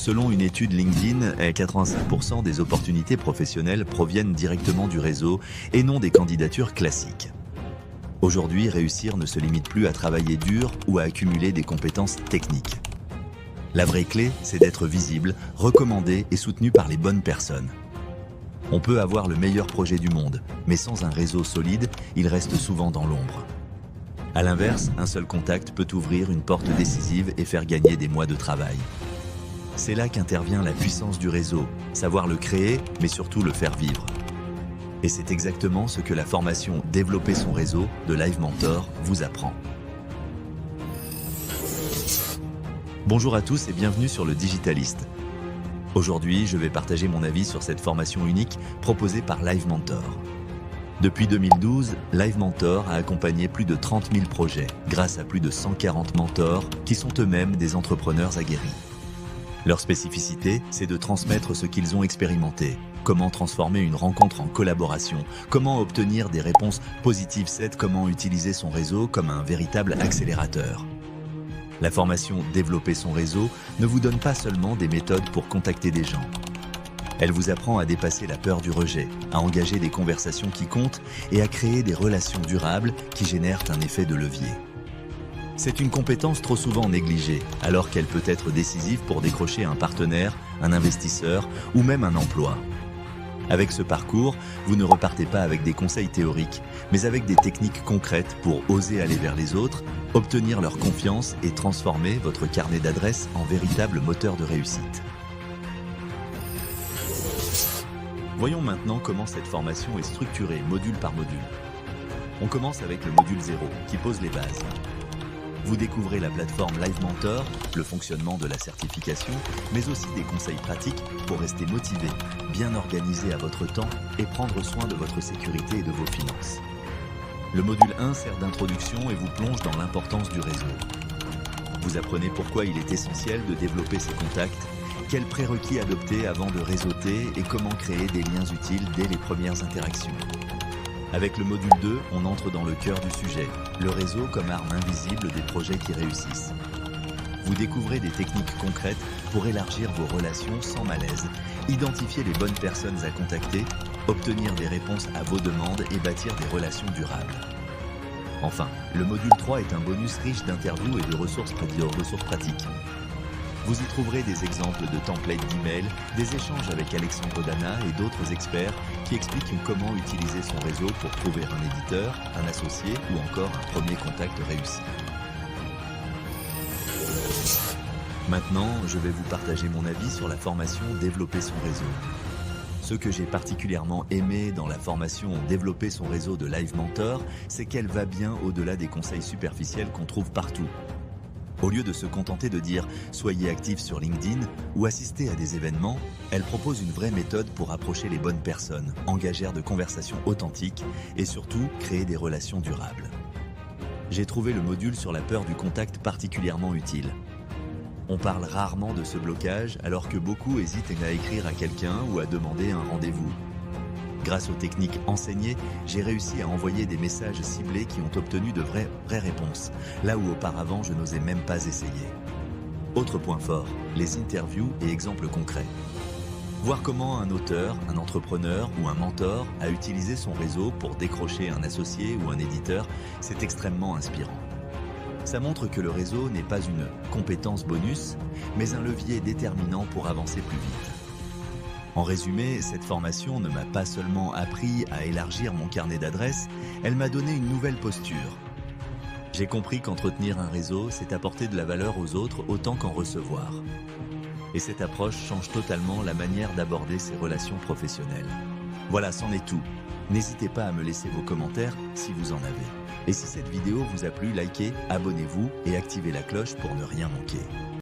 Selon une étude LinkedIn, 85% des opportunités professionnelles proviennent directement du réseau et non des candidatures classiques. Aujourd'hui, réussir ne se limite plus à travailler dur ou à accumuler des compétences techniques. La vraie clé, c'est d'être visible, recommandé et soutenu par les bonnes personnes. On peut avoir le meilleur projet du monde, mais sans un réseau solide, il reste souvent dans l'ombre. À l'inverse, un seul contact peut ouvrir une porte décisive et faire gagner des mois de travail. C'est là qu'intervient la puissance du réseau, savoir le créer, mais surtout le faire vivre. Et c'est exactement ce que la formation Développer son réseau de Live Mentor vous apprend. Bonjour à tous et bienvenue sur le Digitaliste. Aujourd'hui, je vais partager mon avis sur cette formation unique proposée par Live Mentor. Depuis 2012, Live Mentor a accompagné plus de 30 000 projets grâce à plus de 140 mentors qui sont eux-mêmes des entrepreneurs aguerris. Leur spécificité, c'est de transmettre ce qu'ils ont expérimenté. Comment transformer une rencontre en collaboration, comment obtenir des réponses positives, c'est comment utiliser son réseau comme un véritable accélérateur. La formation Développer son réseau ne vous donne pas seulement des méthodes pour contacter des gens. Elle vous apprend à dépasser la peur du rejet, à engager des conversations qui comptent et à créer des relations durables qui génèrent un effet de levier. C'est une compétence trop souvent négligée, alors qu'elle peut être décisive pour décrocher un partenaire, un investisseur ou même un emploi. Avec ce parcours, vous ne repartez pas avec des conseils théoriques, mais avec des techniques concrètes pour oser aller vers les autres, obtenir leur confiance et transformer votre carnet d'adresses en véritable moteur de réussite. Voyons maintenant comment cette formation est structurée module par module. On commence avec le module 0 qui pose les bases. Vous découvrez la plateforme Live Mentor, le fonctionnement de la certification, mais aussi des conseils pratiques pour rester motivé, bien organisé à votre temps et prendre soin de votre sécurité et de vos finances. Le module 1 sert d'introduction et vous plonge dans l'importance du réseau. Vous apprenez pourquoi il est essentiel de développer ses contacts, quels prérequis adopter avant de réseauter et comment créer des liens utiles dès les premières interactions. Avec le module 2, on entre dans le cœur du sujet, le réseau comme arme invisible des projets qui réussissent. Vous découvrez des techniques concrètes pour élargir vos relations sans malaise, identifier les bonnes personnes à contacter, obtenir des réponses à vos demandes et bâtir des relations durables. Enfin, le module 3 est un bonus riche d'interviews et de ressources pratiques. Vous y trouverez des exemples de templates d'email, des échanges avec Alexandre Dana et d'autres experts qui expliquent comment utiliser son réseau pour trouver un éditeur, un associé ou encore un premier contact réussi. Maintenant, je vais vous partager mon avis sur la formation Développer son réseau. Ce que j'ai particulièrement aimé dans la formation Développer son réseau de Live Mentor, c'est qu'elle va bien au-delà des conseils superficiels qu'on trouve partout. Au lieu de se contenter de dire « soyez actifs sur LinkedIn » ou assister à des événements, elle propose une vraie méthode pour approcher les bonnes personnes, engager de conversations authentiques et surtout créer des relations durables. J'ai trouvé le module sur la peur du contact particulièrement utile. On parle rarement de ce blocage alors que beaucoup hésitent à écrire à quelqu'un ou à demander un rendez-vous. Grâce aux techniques enseignées, j'ai réussi à envoyer des messages ciblés qui ont obtenu de vraies réponses, là où auparavant je n'osais même pas essayer. Autre point fort, les interviews et exemples concrets. Voir comment un auteur, un entrepreneur ou un mentor a utilisé son réseau pour décrocher un associé ou un éditeur, c'est extrêmement inspirant. Ça montre que le réseau n'est pas une compétence bonus, mais un levier déterminant pour avancer plus vite. En résumé, cette formation ne m'a pas seulement appris à élargir mon carnet d'adresses, elle m'a donné une nouvelle posture. J'ai compris qu'entretenir un réseau, c'est apporter de la valeur aux autres autant qu'en recevoir. Et cette approche change totalement la manière d'aborder ses relations professionnelles. Voilà, c'en est tout. N'hésitez pas à me laisser vos commentaires si vous en avez. Et si cette vidéo vous a plu, likez, abonnez-vous et activez la cloche pour ne rien manquer.